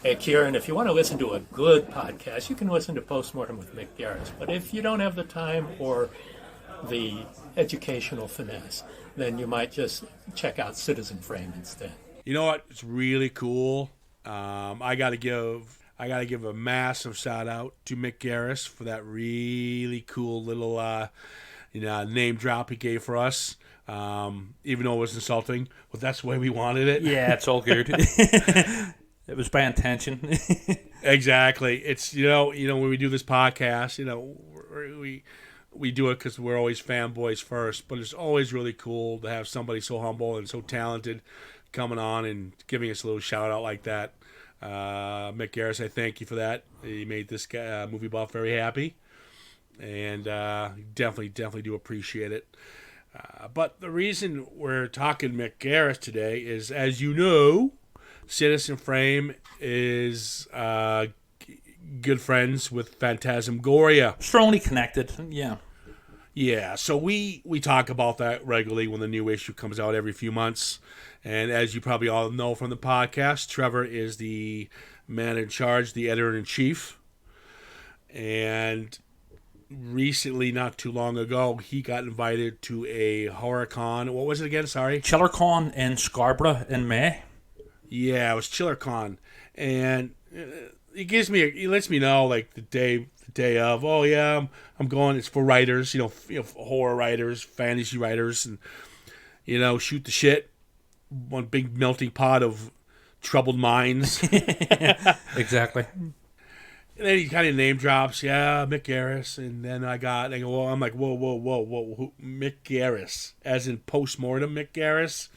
Hey, Ciaran, if you want to listen to a good podcast, you can listen to Mortem with Mick Garris. But if you don't have the time or the educational finesse, then you might just check out Citizen Frame instead. You know what? It's really cool. I gotta give a massive shout out to Mick Garris for that really cool little name drop he gave for us. Even though it was insulting, but that's the way we wanted it. Yeah, it's all good. It was by intention. Exactly. It's when we do this podcast, we do it because we're always fanboys first, but it's always really cool to have somebody so humble and so talented coming on and giving us a little shout out like that. Mick Garris, I thank you for that. He made this guy, movie buff very happy, and definitely do appreciate it. But the reason we're talking Mick Garris today is, as you know, Citizen Frame is good friends with Phantasmagoria. Strongly connected, yeah. Yeah, so we talk about that regularly when the new issue comes out every few months. And as you probably all know from the podcast, Trevor is the man in charge, the editor-in-chief. And recently, not too long ago, he got invited to a horror con. What was it again? Sorry? ChillerCon in Scarborough in May. Yeah, it was ChillerCon. And he lets me know like the day of, oh yeah, I'm going. It's for writers, horror writers, fantasy writers, and shoot the shit. One big melting pot of troubled minds. Exactly. And then he kind of name drops, yeah, Mick Garris, and then I'm like, whoa, Mick Garris, as in Postmortem Mick Garris,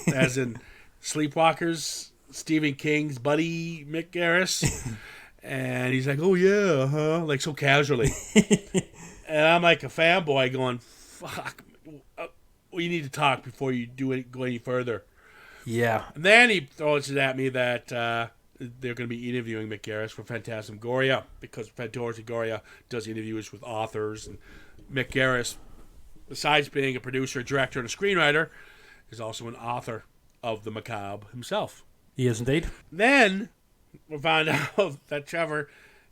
as in Sleepwalkers, Stephen King's buddy Mick Garris. And he's like, oh yeah, like so casually. And I'm like a fanboy going, fuck, we need to talk before you go any further. Yeah. And then he throws it at me that they're going to be interviewing Mick Garris for Phantasmagoria, because Phantasmagoria does interviews with authors. And Mick Garris, besides being a producer, director, and a screenwriter, is also an author of the macabre himself. He is indeed. Then we found out that Trevor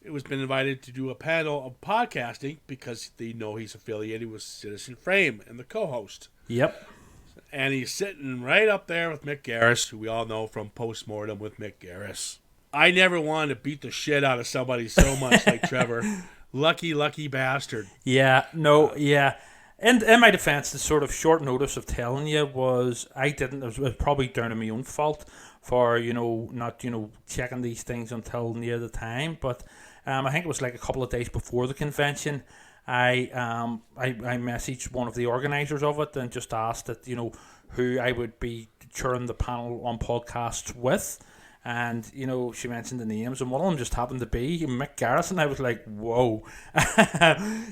was been invited to do a panel of podcasting because they know he's affiliated with Citizen Frame and the co-host. Yep. And he's sitting right up there with Mick Garris, who we all know from Postmortem with Mick Garris. I never wanted to beat the shit out of somebody so much like Trevor. Lucky bastard. Yeah, no, yeah. And in my defense, the sort of short notice of telling you was it was probably down to my own fault for, not, checking these things until near the time. But I think it was like a couple of days before the convention. I messaged one of the organisers of it and just asked that, who I would be chairing the panel on podcasts with. And, she mentioned the names, and one of them just happened to be Mick Garris, and I was like, whoa.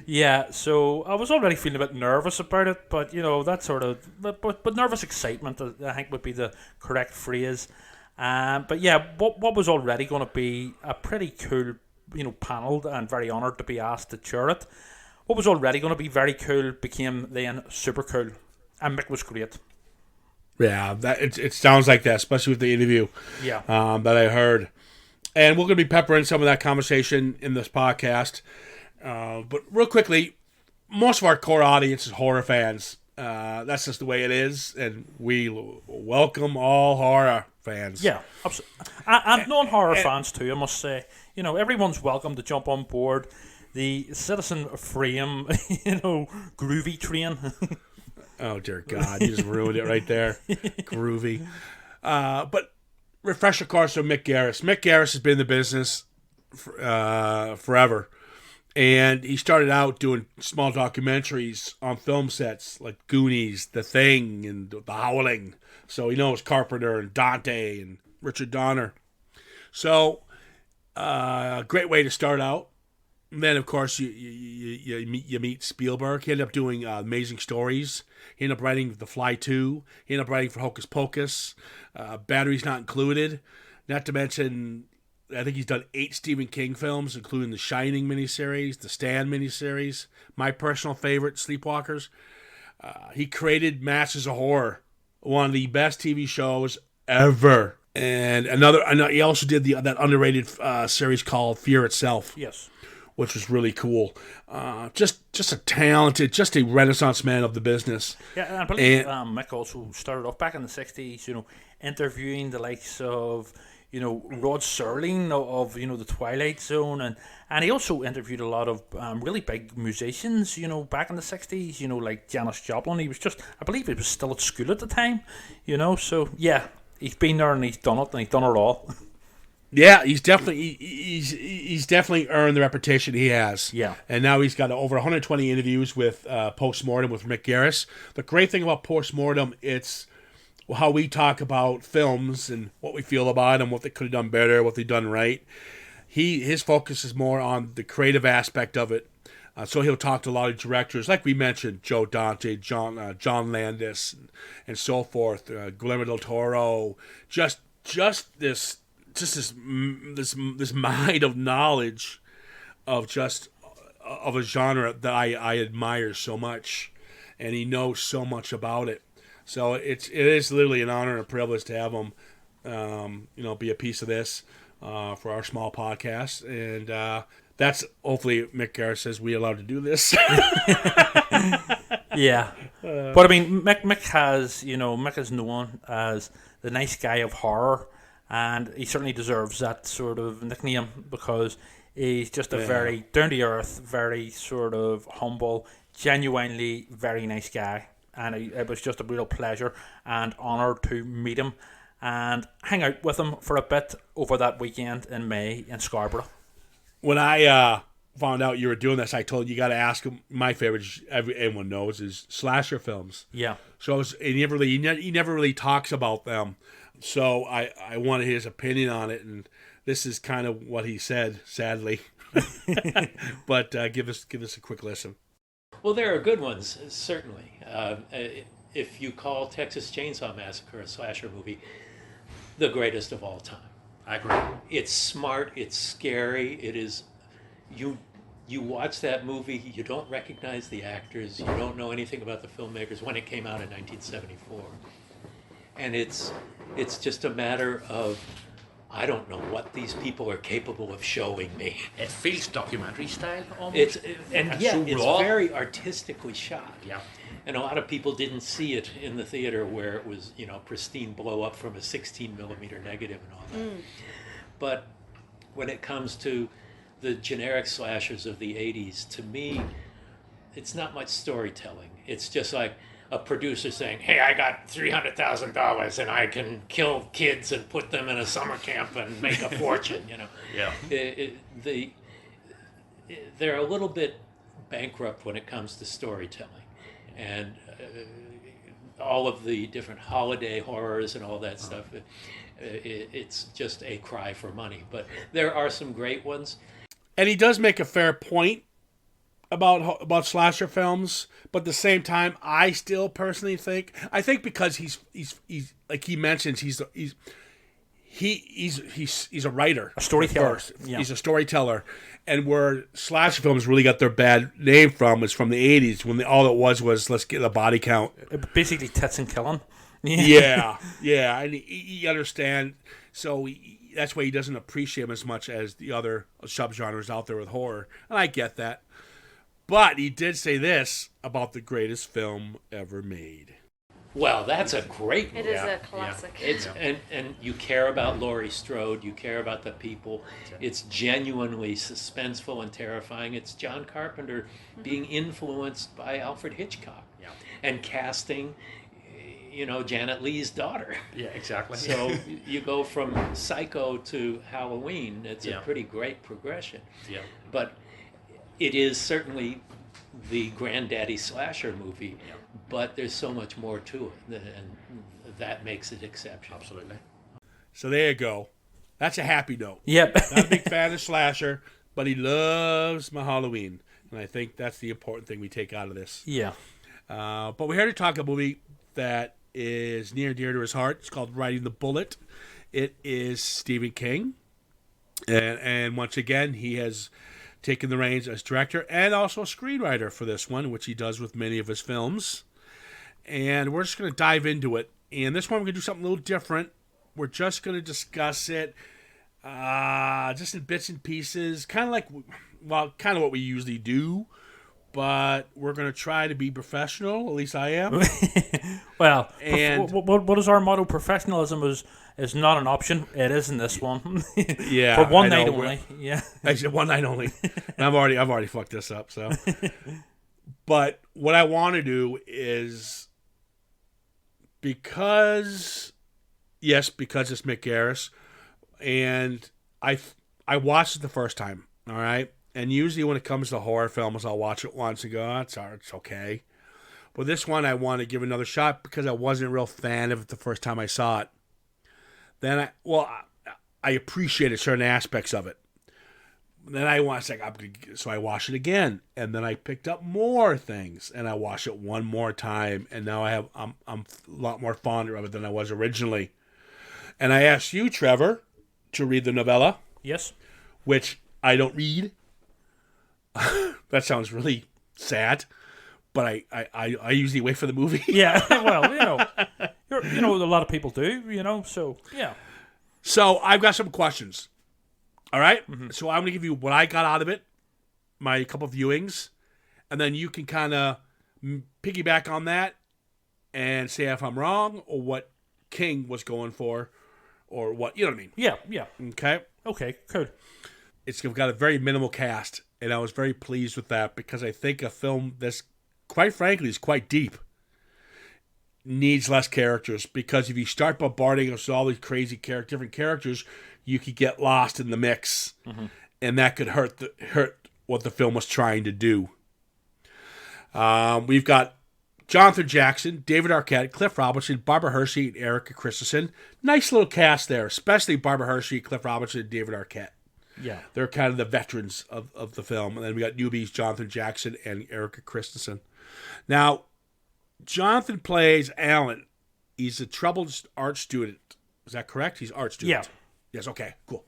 Yeah, so I was already feeling a bit nervous about it, but, that sort of, but nervous excitement, I think would be the correct phrase. But yeah, what was already going to be a pretty cool, panel, and very honoured to be asked to chair it. What was already going to be very cool became then super cool, and Mick was great. Yeah, it sounds like that, especially with the interview. Yeah, that I heard, and we're going to be peppering some of that conversation in this podcast. But real quickly, most of our core audience is horror fans. That's just the way it is, and we welcome all horror fans. Yeah, absolutely, and non-horror fans too. I must say, everyone's welcome to jump on board the Citizen Frame, groovy train. Oh, dear God. You just ruined it right there. Groovy. But refresher course of Mick Garris. Mick Garris has been in the business forever. And he started out doing small documentaries on film sets like Goonies, The Thing, and The Howling. So he knows Carpenter and Dante and Richard Donner. So, great way to start out. And then, of course, you meet Spielberg. He ended up doing Amazing Stories. He ended up writing The Fly 2. He ended up writing for Hocus Pocus. Batteries Not Included. Not to mention, I think he's done 8 Stephen King films, including the Shining miniseries, the Stand miniseries, my personal favorite, Sleepwalkers. He created Masters of Horror, one of the best TV shows ever. And he also did that underrated series called Fear Itself. Yes. Which was really cool. Just a talented, just a renaissance man of the business. Yeah, and I believe Mick also started off back in the 60s, interviewing the likes of, Rod Serling of the Twilight Zone, and he also interviewed a lot of really big musicians, back in the 60s, like Janis Joplin. I believe he was still at school at the time, so yeah, he's been there and he's done it, and he's done it all. Yeah, he's definitely earned the reputation he has. Yeah. And now he's got over 120 interviews with Postmortem with Mick Garris. The great thing about Postmortem, it's how we talk about films and what we feel about them, what they could have done better, what they've done right. His focus is more on the creative aspect of it. So he'll talk to a lot of directors, like we mentioned, Joe Dante, John Landis, and so forth, Guillermo del Toro. Just this mind of knowledge of a genre that I admire so much, and he knows so much about it. So it is literally an honor and a privilege to have him, be a piece of this for our small podcast, and that's hopefully Mick Garris says we allowed to do this. Yeah, but I mean, Mick has Mick is known as the nice guy of horror. And he certainly deserves that sort of nickname because he's just a very down-to-earth, very sort of humble, genuinely very nice guy. And it was just a real pleasure and honour to meet him and hang out with him for a bit over that weekend in May in Scarborough. When I found out you were doing this, I told you got to ask him. My favorite, everyone knows, is slasher films. Yeah. So he never really talks about them. So I wanted his opinion on it, and this is kind of what he said, sadly. But give us a quick listen. Well, there are good ones, certainly. If you call Texas Chainsaw Massacre a slasher movie, the greatest of all time. I agree. It's smart, it's scary, it is... You watch that movie, you don't recognize the actors, you don't know anything about the filmmakers when it came out in 1974. And it's just a matter of, I don't know what these people are capable of showing me. It feels documentary style almost. It's raw. very artistically shot. Yeah. And a lot of people didn't see it in the theater where it was, pristine blow up from a 16 millimeter negative and all that. But when it comes to the generic slashers of the 80s, to me, it's not much storytelling. It's just like a producer saying, hey, I got $300,000 and I can kill kids and put them in a summer camp and make a fortune, Yeah. They're a little bit bankrupt when it comes to storytelling. And all of the different holiday horrors and all that stuff, it's just a cry for money. But there are some great ones. And he does make a fair point about slasher films, but at the same time, I still personally think because he's like he mentions he's a writer, a storyteller. Yeah. He's a storyteller, and where slasher films really got their bad name from is from the 80s when all it was let's get a body count, basically tits and killing. Yeah, and he understand, so that's why he doesn't appreciate him as much as the other subgenres out there with horror, and I get that. But he did say this about the greatest film ever made. Well, that's a great movie. It is a classic. It's and you care about Laurie Strode, you care about the people. It's genuinely suspenseful and terrifying. It's John Carpenter being influenced by Alfred Hitchcock and casting, Janet Leigh's daughter. Yeah, exactly. So you go from Psycho to Halloween. It's a pretty great progression. Yeah. But it is certainly the granddaddy slasher movie, but there's so much more to it, and that makes it exceptional. Absolutely. So there you go. That's a happy note. Yep. Not a big fan of slasher, but he loves my Halloween, and I think that's the important thing we take out of this. Yeah. But we're here to talk a movie that is near and dear to his heart. It's called Riding the Bullet. It is Stephen King, and once again, he has taken the reins as director and also screenwriter for this one, which he does with many of his films. And we're just going to dive into it. And this one, we're going to do something a little different. We're just going to discuss it just in bits and pieces, kind of what we usually do, but we're going to try to be professional. At least I am. Well, And- what is our motto? Professionalism is not an option. It is in this one. Yeah, For one I night know. only. Yeah. Actually, one night only. And I've already fucked this up. So, but what I want to do is because it's Mick Garris, and I watched it the first time. All right, and usually when it comes to horror films, I'll watch it once and go, oh, it's okay. But this one, I want to give another shot because I wasn't a real fan of it the first time I saw it. Then I appreciated certain aspects of it. Then I watched so I watched it again, and then I picked up more things, and I watched it one more time, and now I'm a lot more fonder of it than I was originally. And I asked you, Trevor, to read the novella, Yes. which I don't read. That sounds really sad, but I usually wait for the movie. Yeah. Well, a lot of people do. So yeah. So I've got some questions. All right? Mm-hmm. So I'm going to give you what I got out of it, my couple of viewings, and then you can kind of piggyback on that and say if I'm wrong or what King was going for or what, you know what I mean? Yeah. Yeah. Okay? Okay. Cool. It's got a very minimal cast, and I was very pleased with that because I think a film that's, quite frankly, is quite deep needs less characters, because if you start bombarding us with all these crazy different characters, you could get lost in the mix, and that could hurt what the film was trying to do. We've got Jonathan Jackson, David Arquette, Cliff Robinson, Barbara Hershey, and Erica Christensen. Nice little cast there, especially Barbara Hershey, Cliff Robinson, and David Arquette. Yeah. They're kind of the veterans of the film. And then we got newbies, Jonathan Jackson and Erica Christensen. Now, Jonathan plays Alan. He's a troubled art student. Is that correct? He's an art student. Yeah. Yes, okay, cool.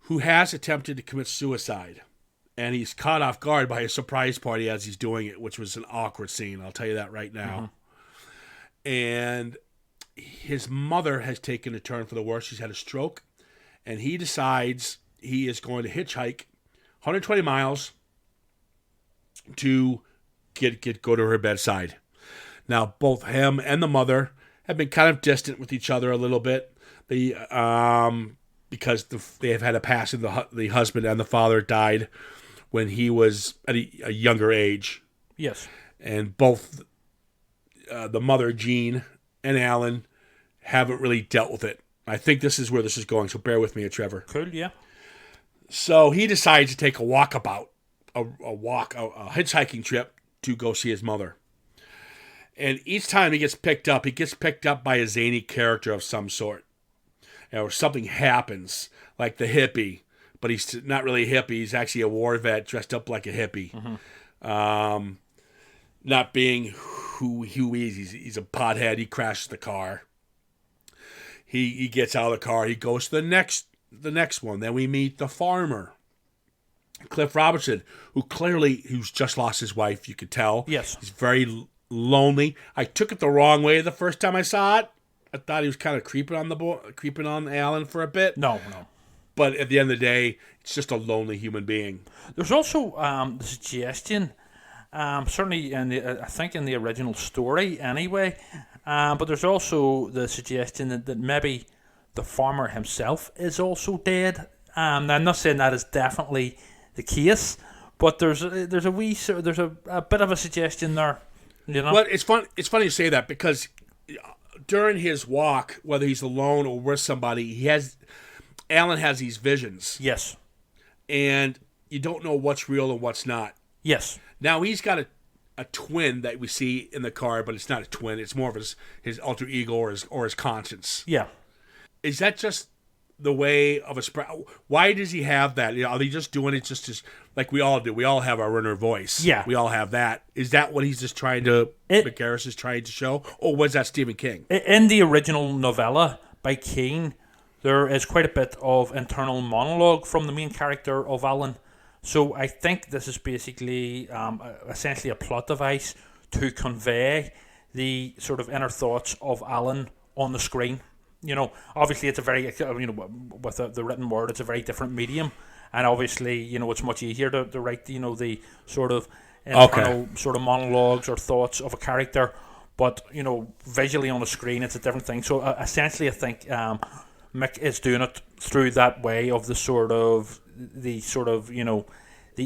Who has attempted to commit suicide. And he's caught off guard by a surprise party as he's doing it, which was an awkward scene. I'll tell you that right now. Mm-hmm. And his mother has taken a turn for the worse. She's had a stroke. And he decides he is going to hitchhike 120 miles to go to her bedside. Now, both him and the mother have been kind of distant with each other a little bit. Because they have had a passing. The husband and the father died when he was at a younger age. Yes. And both the mother, Jean, and Alan haven't really dealt with it. I think this is where this is going, so bear with me, Trevor. Cool, yeah. So he decides to take a hitchhiking trip to go see his mother. And each time he gets picked up by a zany character of some sort. Or something happens, like the hippie, but he's not really a hippie. He's actually a war vet dressed up like a hippie. Mm-hmm. Not being who he is. He's a pothead. He crashes the car. He gets out of the car. He goes to the next one. Then we meet the farmer, Cliff Robinson, who's just lost his wife. You could tell. Yes. He's very lonely. I took it the wrong way the first time I saw it. I thought he was kind of creeping on Alan for a bit. No. But at the end of the day, it's just a lonely human being. There's also the suggestion, certainly I think in the original story anyway, but there's also the suggestion that maybe the farmer himself is also dead. Now, I'm not saying that is definitely the case, but there's a bit of a suggestion there. Well, it's funny you say that because during his walk, whether he's alone or with somebody, Alan has these visions. Yes. And you don't know what's real and what's not. Yes. Now, he's got a twin that we see in the car, but it's not a twin. It's more of his alter ego or his conscience. Yeah. Is that just the way of why does he have that? Are they just doing it just like we all do? We all have our inner voice. Yeah. We all have that. Is that what he's just Mick Garris is trying to show? Or was that Stephen King? In the original novella by King, there is quite a bit of internal monologue from the main character of Alan. So I think this is basically essentially a plot device to convey the sort of inner thoughts of Alan on the screen. obviously it's a very, with the written word, it's a very different medium, and obviously, it's much easier to write, the sort of internal sort of monologues or thoughts of a character, but visually on the screen, it's a different thing. So essentially, I think Mick is doing it through that way of the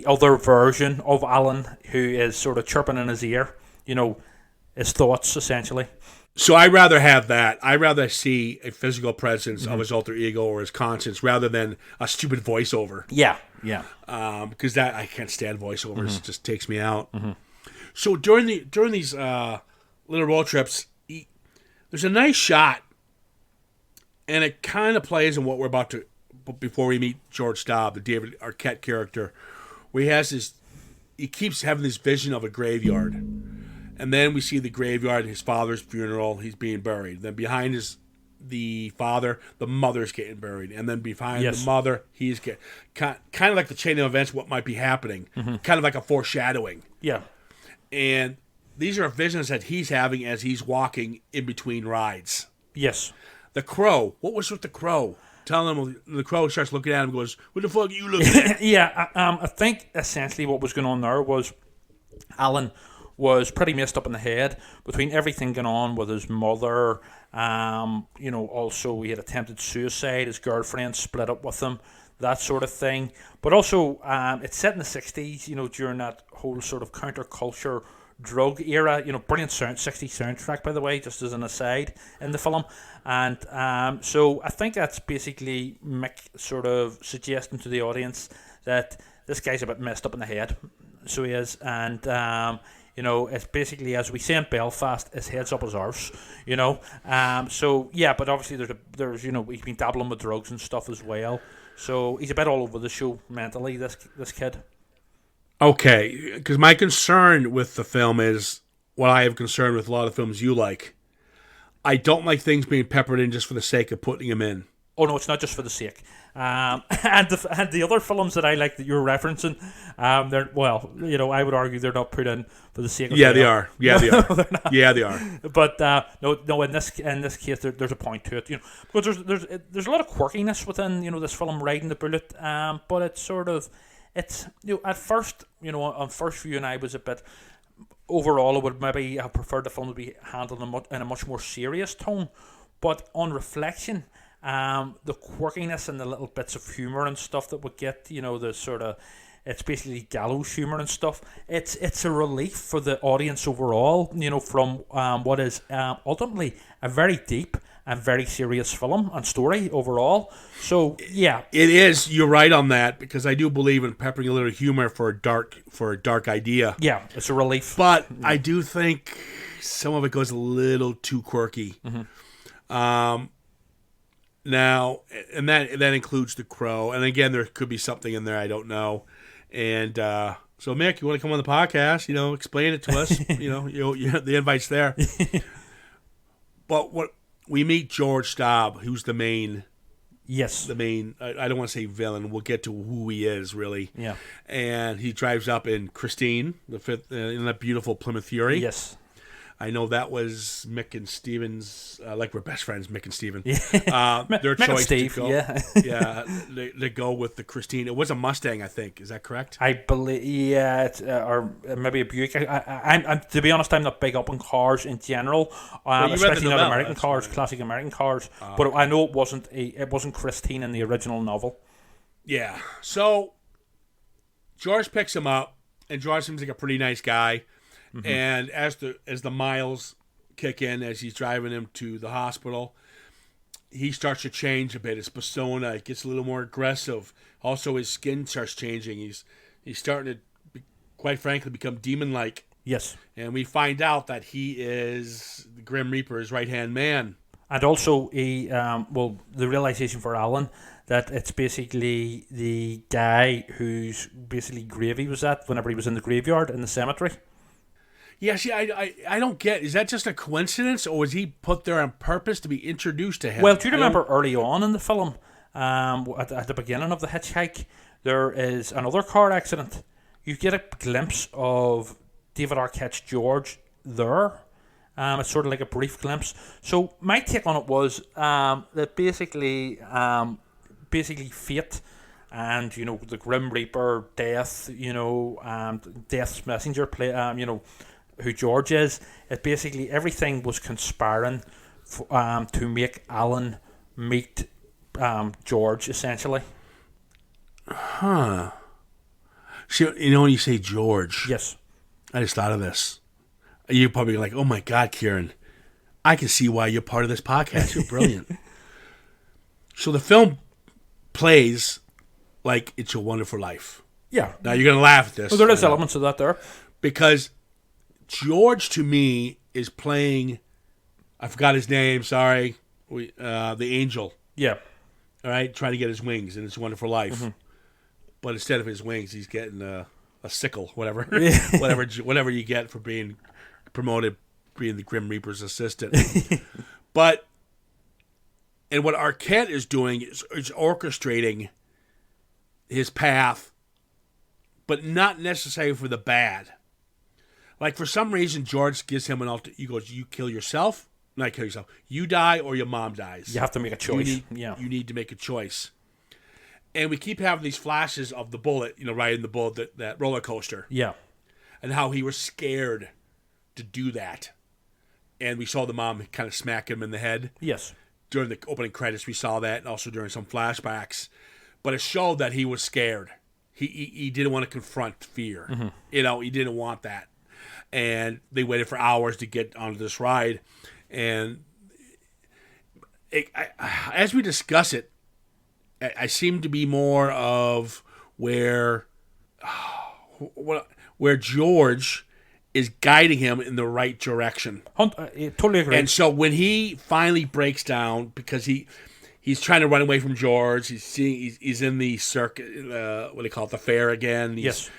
other version of Alan, who is sort of chirping in his ear, his thoughts essentially. So I'd rather have that. I'd rather see a physical presence of his alter ego or his conscience rather than a stupid voiceover. Yeah. Because that I can't stand voiceovers. It just takes me out. So during these little road trips, there's a nice shot, and it kind of plays on what we're about to, before we meet George Staub, the David Arquette character, where he keeps having this vision of a graveyard. And then we see the graveyard, his father's funeral, he's being buried. Then behind the father, the mother's getting buried. And then behind the mother, he's getting... Kind of like the chain of events, what might be happening. Kind of like a foreshadowing. Yeah. And these are visions that he's having as he's walking in between rides. Yes. The crow. What was with the crow? Telling him, the crow starts looking at him and goes, "What the fuck are you looking at?" Yeah, I think essentially what was going on there was Alan was pretty messed up in the head between everything going on with his mother. Also he had attempted suicide. His girlfriend split up with him, that sort of thing. But also, it's set in the 60s, during that whole sort of counterculture drug era. Brilliant 60s soundtrack, by the way, just as an aside in the film. And so I think that's basically Mick sort of suggesting to the audience that this guy's a bit messed up in the head. So he is. And it's basically, as we say in Belfast, his head's up his arse, So, yeah, but obviously there's he's been dabbling with drugs and stuff as well. So he's a bit all over the show mentally, this kid. Okay, because my concern with the film is what I have concern with a lot of films you like. I don't like things being peppered in just for the sake of putting them in. Oh, no, it's not just for the sake. And the other films that I like that you're referencing, I would argue they're not put in for the sake of they are. Yeah, they are. Yeah, they are. But no, in this case, there's a point to it. Because there's a lot of quirkiness within this film, Riding the Bullet. But it's sort of, at first, on first viewing, I was a bit. Overall, I would maybe have preferred the film to be handled in a much more serious tone. But on reflection, the quirkiness and the little bits of humour and stuff that we get, the sort of, it's basically gallows humour and stuff. It's a relief for the audience overall, from what is ultimately a very deep and very serious film and story overall. So yeah, it is. You're right on that, because I do believe in peppering a little humor for a dark idea. Yeah, it's a relief. But I do think some of it goes a little too quirky. Now, and that includes the crow. And again, there could be something in there I don't know. And so, Mick, you want to come on the podcast? Explain it to us. The invite's there. But what we meet George Staub, who's the main. Yes. The main. I don't want to say villain. We'll get to who he is really. Yeah. And he drives up in Christine, the fifth, in that beautiful Plymouth Fury. Yes. I know that was Mick and Steven's, like we're best friends, Mick and Steven. Their choice to go, they go with the Christine. It was a Mustang, I think. Is that correct? I believe, yeah, or maybe a Buick. I'm to be honest, I'm not big up on cars in general, especially not American cars, classic American cars. But I know it wasn't Christine in the original novel. Yeah. So George picks him up, and George seems like a pretty nice guy. Mm-hmm. And as the miles kick in, as he's driving him to the hospital, he starts to change a bit. His persona gets a little more aggressive. Also, his skin starts changing. He's starting to, quite frankly, become demon-like. Yes. And we find out that he is the Grim Reaper's right-hand man. And also, the realization for Alan that it's basically the guy whose basically grave he was at whenever he was in the graveyard in the cemetery. Yeah, see, I don't get, is that just a coincidence, or was he put there on purpose to be introduced to him? Well, do you remember early on in the film, at the beginning of the hitchhike, there is another car accident. You get a glimpse of David Arquette's George there, It's sort of like a brief glimpse. So my take on it was that basically fate and the Grim Reaper, Death, Death's messenger play, who George is. It basically everything was conspiring to make Alan meet George essentially. Huh. See, when you say George, Yes. I just thought of this. You're probably like, oh my God, Ciaran, I can see why you're part of this podcast. You're brilliant. So the film plays like It's a Wonderful Life. Yeah. Now you're going to laugh at this. Well, there is elements of that there. Because George, to me, is playing, I forgot his name, sorry, the angel. Yeah. All right, trying to get his wings in It's a Wonderful Life. Mm-hmm. But instead of his wings, he's getting a sickle, whatever, whatever you get for being promoted, being the Grim Reaper's assistant. And what Arquette is doing is orchestrating his path, but not necessarily for the bad. Like for some reason, George gives him he goes, "You kill yourself, not kill yourself. You die or your mom dies. You have to make a choice. You need to make a choice." And we keep having these flashes of the bullet, riding the bullet, that roller coaster. Yeah. And how he was scared to do that. And we saw the mom kind of smack him in the head. Yes. During the opening credits, we saw that, and also during some flashbacks. But it showed that he was scared. He didn't want to confront fear. Mm-hmm. He didn't want that. And they waited for hours to get onto this ride. And as we discuss it, I seem to be more of where George is guiding him in the right direction. I totally agree. And so when he finally breaks down, because he's trying to run away from George, he's in the circuit, what do they call it, the fair again. He's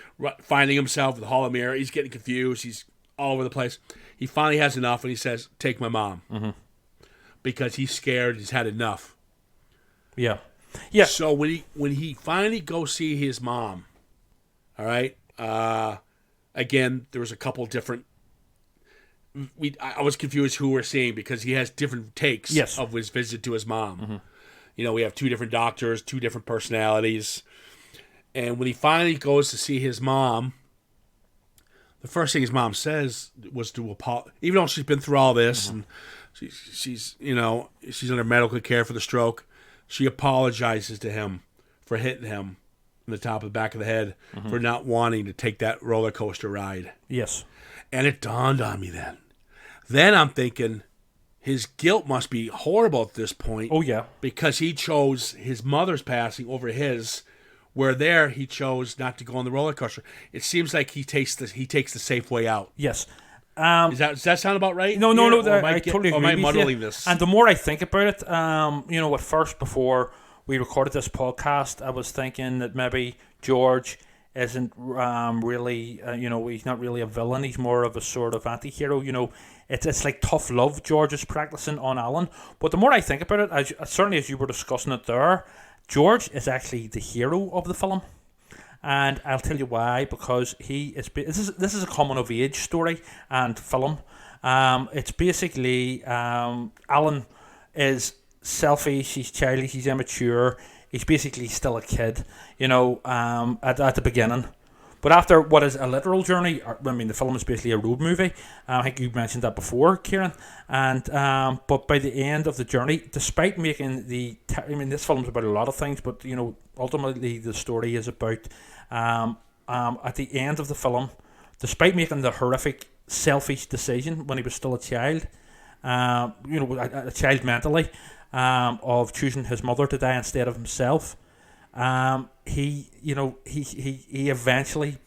finding himself in the Hall of Mirror. He's getting confused. He's all over the place. He finally has enough, and he says, "Take my mom," because he's scared. He's had enough. Yeah. Yeah. So when he finally goes see his mom, all right. Again, there was a couple different. I was confused who we're seeing because he has different takes of his visit to his mom. Mm-hmm. We have two different doctors, two different personalities, and when he finally goes to see his mom, the first thing his mom says was to apologize, even though she's been through all this and she's under medical care for the stroke. She apologizes to him for hitting him in the top of the back of the head for not wanting to take that roller coaster ride. Yes. And it dawned on me then. Then I'm thinking his guilt must be horrible at this point. Oh, yeah. Because he chose his mother's passing over his, where there he chose not to go on the roller coaster. It seems like he takes the safe way out. Yes. Does that sound about right? No. I totally agree. Or am I with muddling you. this? And the more I think about it, at first before we recorded this podcast, I was thinking that maybe George isn't really, he's not really a villain. He's more of a sort of anti-hero. It's like tough love George is practicing on Alan. But the more I think about it, certainly as you were discussing it there, George is actually the hero of the film. And I'll tell you why, because this is a coming of age story and film. It's basically Alan is selfish, he's childish, he's immature, he's basically still a kid, at the beginning. But after what is a literal journey, the film is basically a road movie. I think you mentioned that before, Ciaran. And but by the end of the journey, despite making this film is about a lot of things, but ultimately the story is about at the end of the film, despite making the horrific, selfish decision when he was still a child, a child mentally, of choosing his mother to die instead of himself. He eventually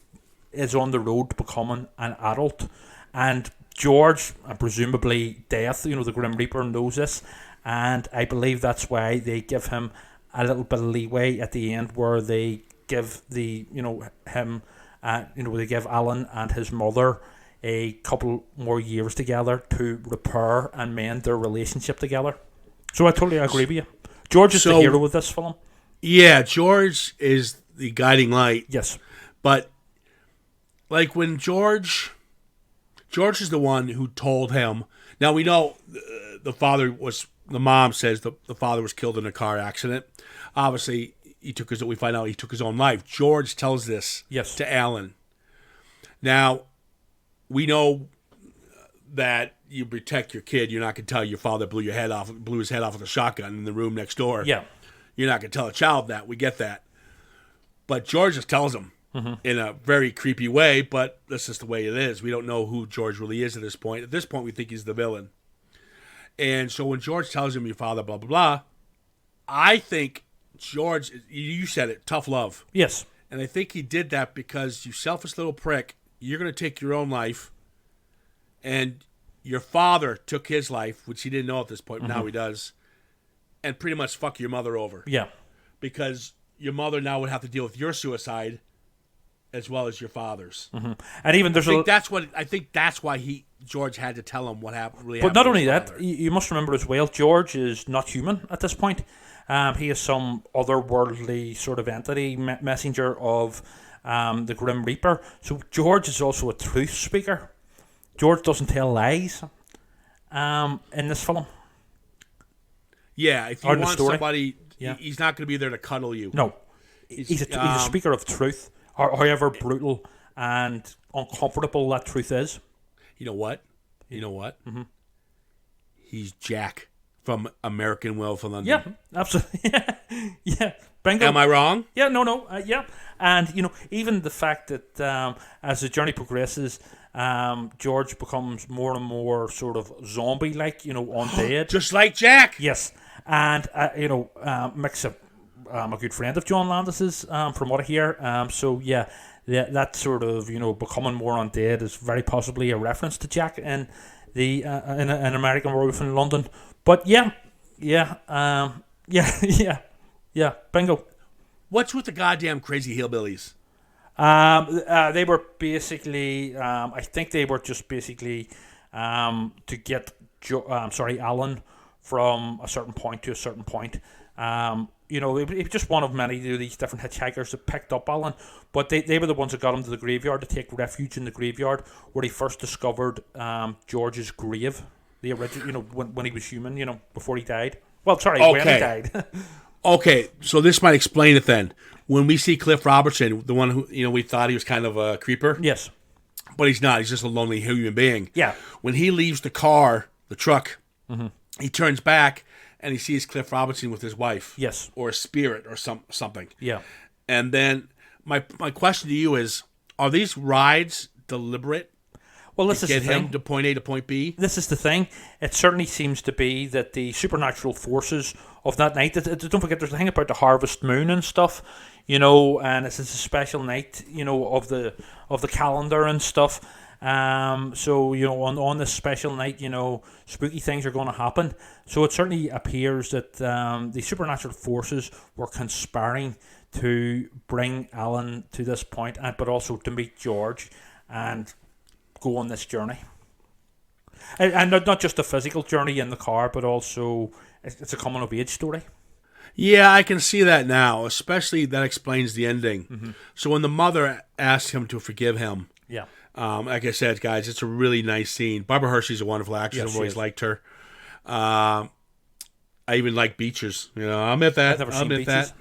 is on the road to becoming an adult, and George, and presumably Death, the Grim Reaper, knows this, and I believe that's why they give him a little bit of leeway at the end, where they give they give Alan and his mother a couple more years together to repair and mend their relationship together. So I totally agree with you. George is the hero of this film. Yeah, George is the guiding light. Yes. But, like, when George is the one who told him, Now we know the mom says the father was killed in a car accident. Obviously, we find out he took his own life. George tells this Yes. to Alan. Now, we know that you protect your kid. You're not going to tell your father blew his head off with a shotgun in the room next door. Yeah. You're not going to tell a child that. We get that. But George just tells him in a very creepy way, but that's just the way it is. We don't know who George really is at this point. At this point, we think he's the villain. And so when George tells him your father, blah, blah, blah, I think George, you said it, tough love. Yes. And I think he did that because, you selfish little prick, you're going to take your own life. And your father took his life, which he didn't know at this point, but now he does, and pretty much fuck your mother over. Yeah. Because your mother now would have to deal with your suicide as well as your father's. And even there's I think that's why George had to tell him what happened. But not only that, you must remember as well, George is not human at this point. He is some otherworldly sort of entity, messenger of the Grim Reaper. So George is also a truth speaker. George doesn't tell lies in this film. Yeah, if you Or the want story. somebody, Yeah. he's not going to be there to cuddle you. No, he's a speaker of truth, however brutal and uncomfortable that truth is. You know what? He's Jack from American Werewolf in London. Yeah, absolutely. Yeah, bingo. Am I wrong? Yeah, no, yeah. And, even the fact that as the journey progresses, George becomes more and more sort of zombie-like, undead. Just like Jack. Yes. And, Mick's a good friend of John Landis's, from what I hear. So, yeah, that sort of, becoming more undead is very possibly a reference to Jack in in American Werewolf in London. But, yeah, bingo. What's with the goddamn crazy hillbillies? They were basically, I think they were just basically to get Alan from a certain point to a certain point. It was just one of many of these different hitchhikers that picked up Alan, but they were the ones that got him to the graveyard to take refuge in the graveyard where he first discovered George's grave, the original, when he was human, before he died. Well, sorry, when he died. Okay, so this might explain it then. When we see Cliff Robertson, the one who, we thought he was kind of a creeper. Yes. But he's not. He's just a lonely human being. Yeah. When he leaves the truck, he turns back and he sees Cliff Robertson with his wife. Yes. Or a spirit or something. Yeah. And then my question to you is, are these rides deliberate? Well, this is the get thing. him to point A to point B? This is the thing. It certainly seems to be that the supernatural forces of that night. Don't forget, there's the thing about the harvest moon and stuff, and it's a special night, of the calendar and stuff. So on this special night, spooky things are going to happen. So it certainly appears that the supernatural forces were conspiring to bring Alan to this point, but also to meet George and go on this journey, and not just a physical journey in the car, but also it's a coming of age story. Yeah, I can see that now. Especially that explains the ending. So when the mother asks him to forgive him, Yeah, like I said, guys, it's a really nice scene. Barbara Hershey's a wonderful actress. Yes, I've she always is. liked her. I even like Beaches. I'll admit that. I've never I'll seen admit Beaches. that.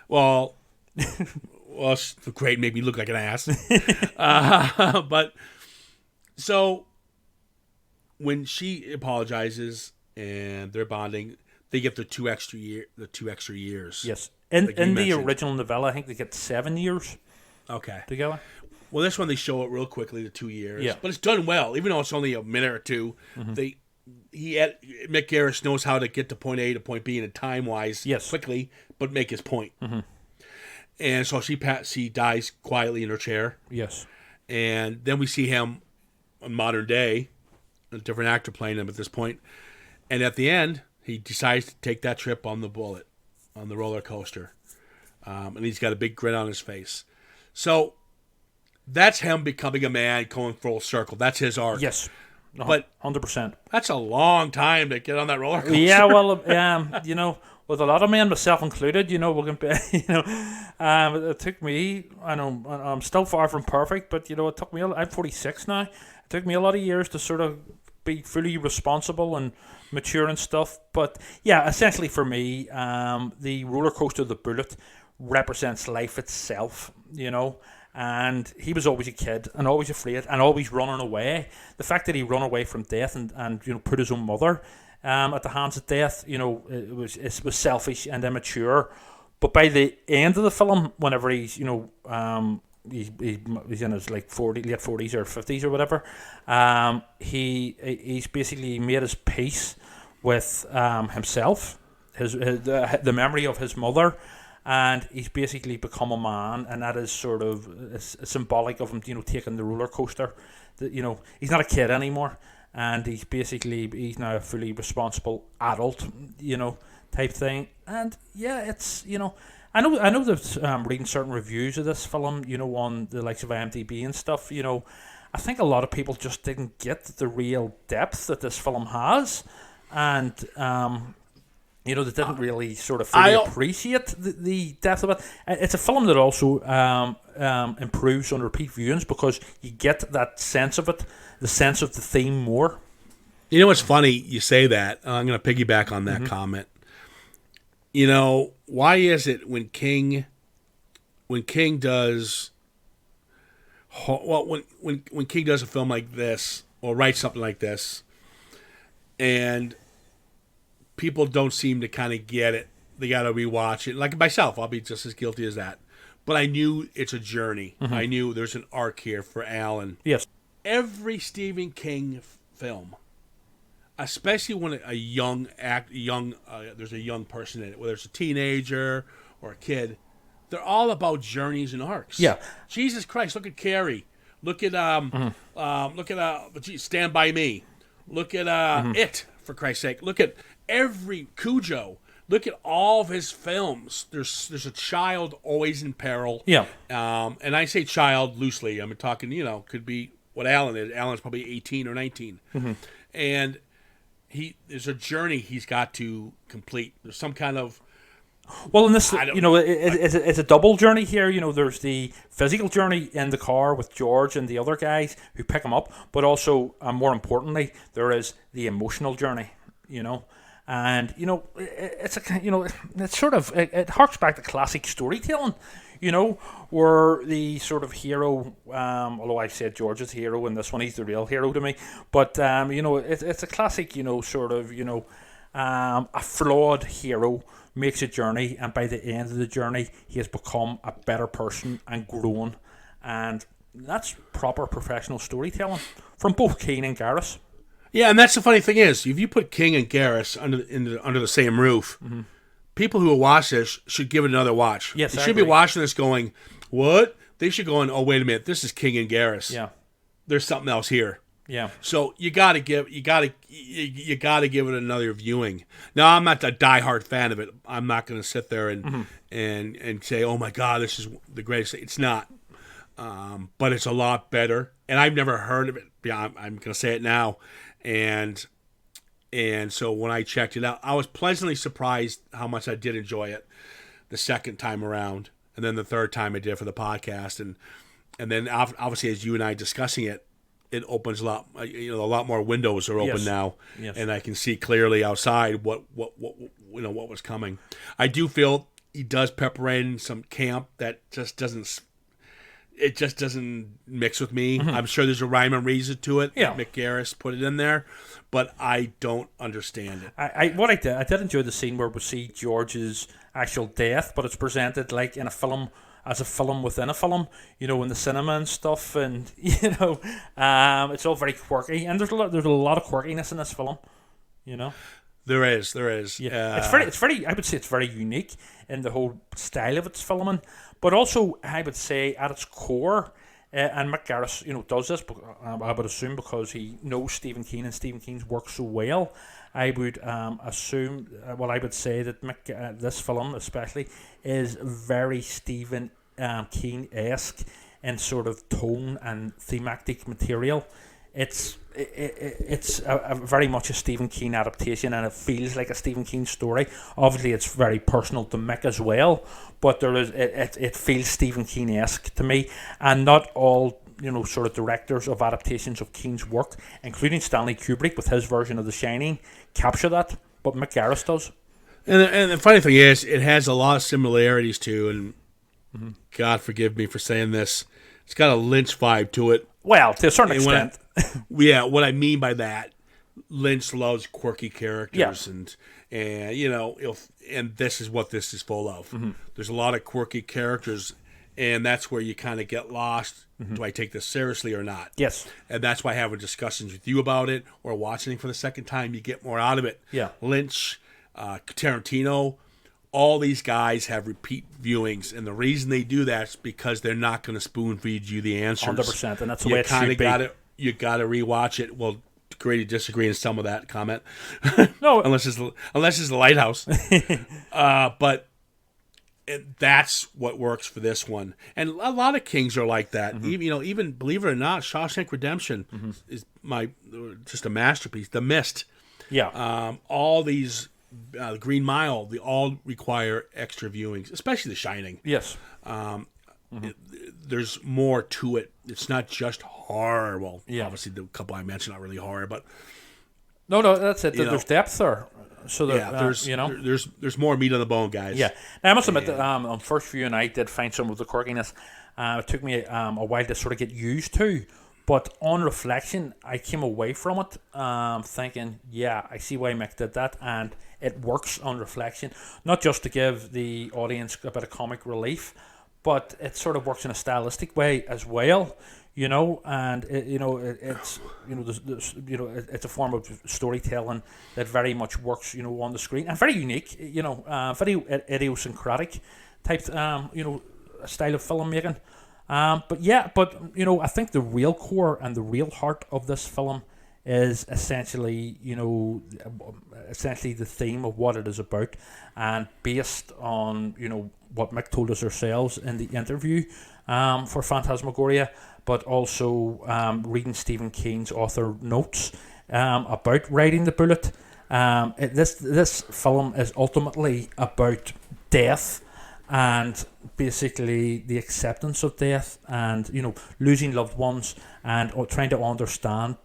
Well, it's great. Made me look like an ass. But so when she apologizes and they're bonding, they get the two extra years. yes. In Like you the mentioned. original novella, I think they get 7 years Okay. together. Well, this one they show it real quickly, the 2 years. Yeah. But it's done well, even though it's only a minute or two. Mick Garris knows how to get to point A to point B in a time wise, Yes. quickly, but make his point. And so she dies quietly in her chair, Yes. and then we see him in modern day, a different actor playing him at this point. And at the end, he decides to take that trip on the bullet, on the roller coaster, and he's got a big grin on his face. So that's him becoming a man, going full circle. That's his arc. Yes. But 100%. that's a long time to get on that roller coaster. Yeah, well, with a lot of men, myself included, we can be, it took me, I'm still far from perfect, but, it took me, I'm 46 now, it took me a lot of years to sort of be fully responsible and mature and stuff. But yeah, essentially for me, the roller coaster of the bullet represents life itself, you know. And he was always a kid and always afraid and always running away. The fact that he run away from death and you know, put his own mother at the hands of death, you know, it was selfish and immature. But by the end of the film, whenever he's, you know, he's in his like late 40s or 50s or whatever, he's basically made his peace with himself, the memory of his mother, and he's basically become a man, and that is sort of symbolic of him, you know, taking the roller coaster. You know, he's not a kid anymore, and he's now a fully responsible adult, you know, type thing. And yeah, it's, you know, I know that reading certain reviews of this film, you know, on the likes of IMDb and stuff, you know, I think a lot of people just didn't get the real depth that this film has, and you know, they didn't really sort of fully appreciate the depth of it. It's a film that also improves on repeat viewings because you get that sense of it, the sense of the theme more. You know what's funny? You say that. I'm going to piggyback on that comment. You know, why is it when King does when King does a film like this or writes something like this, and people don't seem to kind of get it, they got to rewatch it. Like myself, I'll be just as guilty as that. But I knew it's a journey. I knew there's an arc here for Alan. Yes. Every Stephen King film, especially when there's a young person in it, whether it's a teenager or a kid, they're all about journeys and arcs. Yeah. Jesus Christ, look at Carrie. Look at Stand By Me. Look at It, for Christ's sake. Look at every Cujo. Look at all of his films. There's a child always in peril. Yeah. And I say child loosely. I'm talking, you know, could be what Alan is. Alan's probably 18 or 19. And there's a journey he's got to complete. There's some kind of... Well, in this, you know, it's a double journey here. You know, there's the physical journey in the car with George and the other guys who pick him up, but also, more importantly, there is the emotional journey, you know. And, you know, it's sort of, it harks back to classic storytelling, you know, where the sort of hero, although I said George is the hero in this one, he's the real hero to me, but, you know, it's a classic, you know, sort of, you know, a flawed hero makes a journey, and by the end of the journey, he has become a better person and grown, and that's proper professional storytelling from both King and Garris. Yeah, and that's the funny thing is, if you put King and Garris under the same roof, people who will watch this should give it another watch. Yes, they should be watching this going, what? They should go, oh, wait a minute, this is King and Garris. Yeah, there's something else here. Yeah. So you gotta give it another viewing. Now, I'm not a diehard fan of it. I'm not going to sit there and say, oh my God, this is the greatest. It's not. But it's a lot better. And I've never heard of it. Yeah, I'm going to say it now. And so when I checked it out, I was pleasantly surprised how much I did enjoy it the second time around, and then the third time I did for the podcast, and then obviously as you and I discussing it, it opens a lot more windows are open now, and I can see clearly outside what was coming. I do feel he does pepper in some camp that just doesn't mix with me. I'm sure there's a rhyme and reason to it. Yeah. Mick Garris put it in there, but I don't understand it. I did enjoy the scene where we see George's actual death, but it's presented like in a film, as a film within a film, you know, in the cinema and stuff, and you know, it's all very quirky, and there's a lot of quirkiness in this film, you know. There is. Yeah, it's very. I would say it's very unique in the whole style of its filming, but also I would say at its core, and Mick Garris, you know, does this. I would assume because he knows Stephen King and Stephen King's work so well. I would assume. I would say that this film especially is very Stephen King-esque in sort of tone and thematic material. It's a very much a Stephen King adaptation, and it feels like a Stephen King story. Obviously, it's very personal to Mick as well, but it feels Stephen King-esque to me. And not all sort of directors of adaptations of King's work, including Stanley Kubrick with his version of The Shining, capture that, but Mick Garris does. And the funny thing is, it has a lot of similarities to, and God forgive me for saying this, it's got a Lynch vibe to it. Well, to a certain extent. What I mean by that, Lynch loves quirky characters, Yeah. and and this is what this is full of. There's a lot of quirky characters, and that's where you kind of get lost. Do I take this seriously or not? Yes. And that's why having discussions with you about it or watching it for the second time, you get more out of it. Yeah. Lynch, Tarantino, all these guys have repeat viewings, and the reason they do that is because they're not going to spoon feed you the answers. 100%, and that's the way it should be. You got to rewatch it. Well, Grady disagree in some of that comment. No, unless it's the Lighthouse. But that's what works for this one, and a lot of Kings are like that. Even believe it or not, Shawshank Redemption is just a masterpiece. The Mist. Yeah. All these Green Mile, they all require extra viewings, especially The Shining. Yes. There's more to it. It's not just horror. Well, Yeah. obviously the couple I mentioned aren't really horror, but No, that's it. There's depth there. So that, there's more meat on the bone, guys. Yeah. Now, I must admit that on first viewing, I did find some of the quirkiness. It took me a while to sort of get used to. But on reflection, I came away from it thinking, yeah, I see why Mick did that, and it works on reflection. Not just to give the audience a bit of comic relief, but it sort of works in a stylistic way as well, and it's it's a form of storytelling that very much works, on the screen, and very unique, very idiosyncratic type, style of filmmaking. But I think the real core and the real heart of this film is essentially the theme of what it is about, and based on what Mick told us ourselves in the interview for Phantasmagoria, but also reading Stephen King's author notes about Riding the Bullet. This film is ultimately about death, and basically the acceptance of death, and losing loved ones, and trying to understand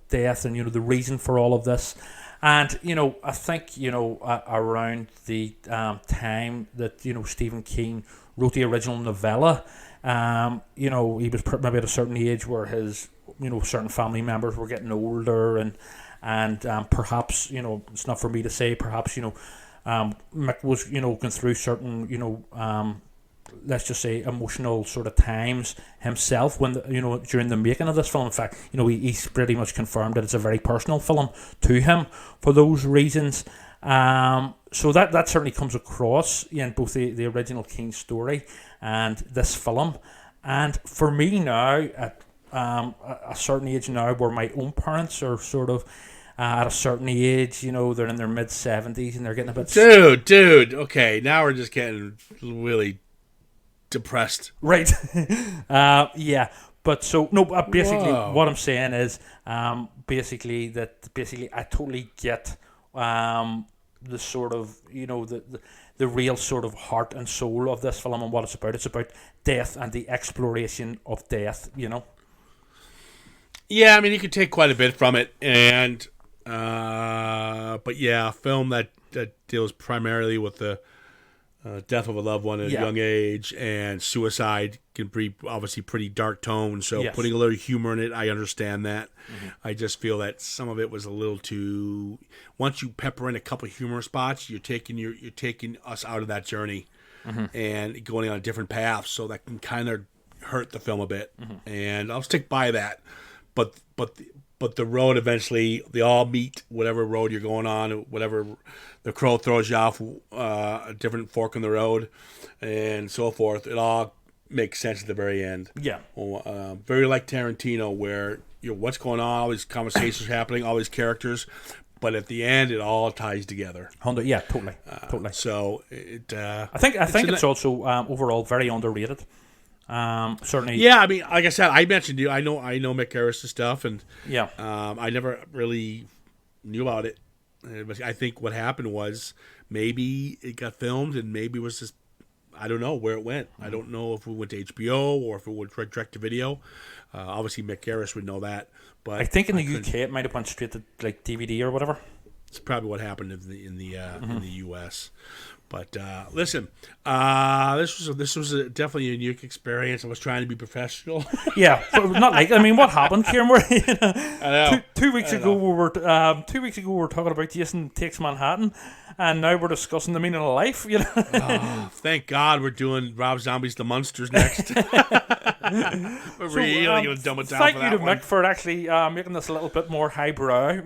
death, and the reason for all of this. And I think around the time that Stephen King wrote the original novella, he was maybe at a certain age where his certain family members were getting older, and perhaps it's not for me to say, perhaps Mick was going through certain let's just say emotional sort of times himself when during the making of this film. In fact, he's pretty much confirmed that it's a very personal film to him for those reasons. So that certainly comes across in both the original King story and this film. And for me now, at a certain age now, where my own parents are sort of at a certain age, they're in their mid-70s and they're getting a bit... Dude, okay, now we're just getting really depressed. Right. Yeah. But so, no, basically Whoa. what I'm saying is basically I totally get the sort of, the real sort of heart and soul of this film and what it's about. It's about death and the exploration of death, Yeah, I mean, you could take quite a bit from it, and but yeah, a film that deals primarily with the death of a loved one at a young age, and suicide can be obviously pretty dark tone. So Yes. putting a little humor in it, I understand that. I just feel that some of it was a little too. Once you pepper in a couple of humor spots, you're taking us out of that journey and going on a different path. So that can kind of hurt the film a bit, and I'll stick by that. But the road eventually, they all meet, whatever road you're going on, whatever the crow throws you off, a different fork in the road, and so forth. It all makes sense at the very end. Yeah. Very like Tarantino, where what's going on, all these conversations happening, all these characters, but at the end, it all ties together. Yeah, totally. So it. I think it's also overall very underrated. Certainly. Yeah, I mean, like I said, I mentioned you. I know Mick Garris' stuff, and Yeah. I never really knew about it. But I think what happened was maybe it got filmed, and maybe it was just I don't know where it went. I don't know if it went to HBO or if it went direct to video. Obviously, Mick Garris would know that. But I think in the UK it might have went straight to like DVD or whatever. it's probably what happened in the US. But listen, this was definitely a unique experience. I was trying to be professional. Yeah, but not like, I mean, what happened, Ciaran? I know. Two weeks ago we were talking about Jason Takes Manhattan, and now we're discussing the meaning of life. You know, Oh, thank God we're doing Rob Zombie's The Munsters next. We're really going to dumb it down thank for you that to one. Mick for actually making this a little bit more highbrow.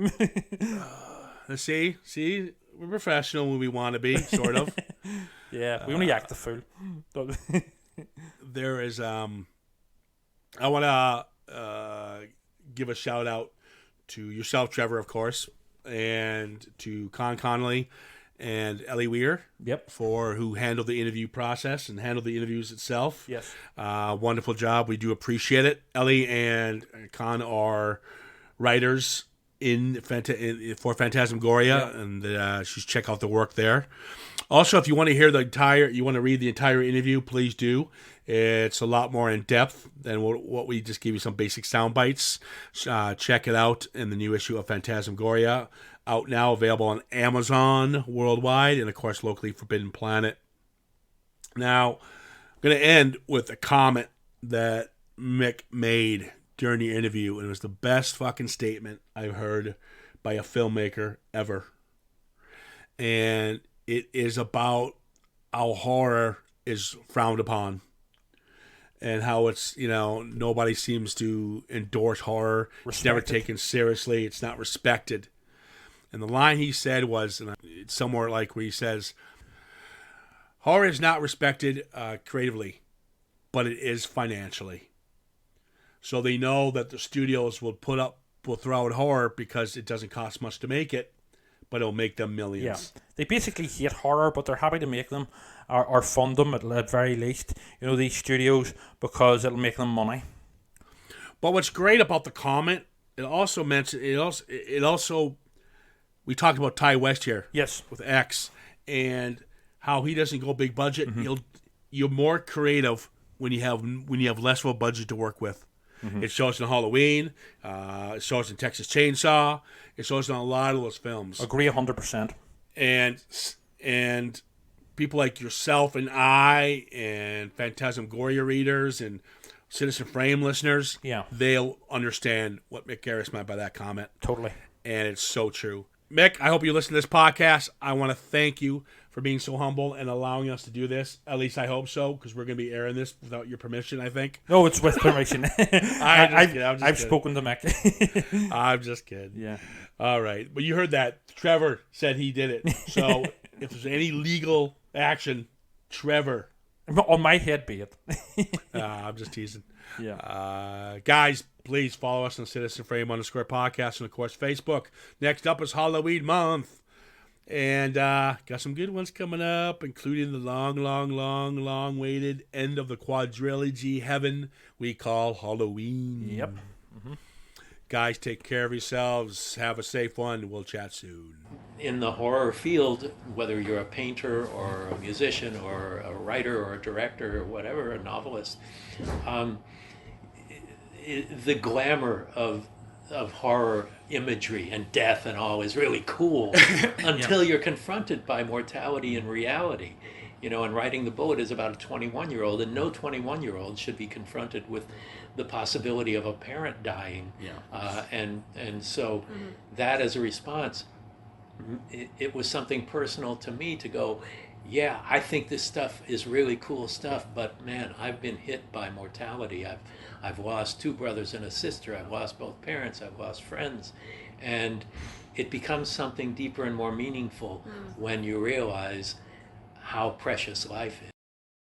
See, we're professional when we want to be, sort of. Yeah, we only act the fool. There is I want to give a shout out to yourself, Trevor, of course, and to Con Connolly and Ellie Weir. Yep. For who handled the interview process and handled the interviews itself. Yes. Wonderful job. We do appreciate it. Ellie and Con are writers for Phantasmagoria, and she's check out the work there. Also, if you want to hear you want to read the entire interview, please do. It's a lot more in depth than what we just gave you, some basic sound bites. Check it out in the new issue of Phantasmagoria, out now, available on Amazon worldwide, and of course locally, Forbidden Planet. Now, I'm going to end with a comment that Mick made during the interview, and it was the best fucking statement I've heard by a filmmaker ever. And it is about how horror is frowned upon and how it's, nobody seems to endorse horror. It's never taken seriously. It's not respected. And the line he said was, and it's somewhere like where he says, horror is not respected creatively, but it is financially. So they know that the studios will throw out horror because it doesn't cost much to make it, but it'll make them millions. Yeah, they basically hate horror, but they're happy to make them or fund them at very least. These studios, because it'll make them money. But what's great about the comment, we talked about Ty West here. Yes, with X, and how he doesn't go big budget. You're more creative when you have less of a budget to work with. It shows in Halloween. It shows in Texas Chainsaw. It shows in a lot of those films. Agree 100%. And people like yourself and I and Phantasmagoria readers and Citizen Frame listeners, they'll understand what Mick Garris meant by that comment. Totally. And it's so true. Mick, I hope you listen to this podcast. I want to thank you for being so humble and allowing us to do this. At least I hope so, because we're going to be airing this without your permission, I think. No, it's with permission. I've kidding. spoken to Mick. I'm just kidding. Yeah. All right. But you heard that. Trevor said he did it. So if there's any legal action, Trevor. On my head, be it. I'm just teasing. Yeah. Guys, please follow us on Citizen Frame _podcast and, of course, Facebook. Next up is Halloween month. And got some good ones coming up, including the long-waited end of the quadrilogy heaven we call Halloween. Yep. Guys, take care of yourselves. Have a safe one. We'll chat soon. In the horror field, whether you're a painter or a musician or a writer or a director or whatever, a novelist, the glamour of horror imagery and death and all is really cool until you're confronted by mortality and reality. And Riding the Bullet is about a 21-year-old, and no 21-year-old should be confronted with the possibility of a parent dying. And so that as a response, it was something personal to me to go, yeah, I think this stuff is really cool stuff, but man, I've been hit by mortality. I've lost 2 brothers and a sister. I've lost both parents. I've lost friends. And it becomes something deeper and more meaningful when you realize how precious life is.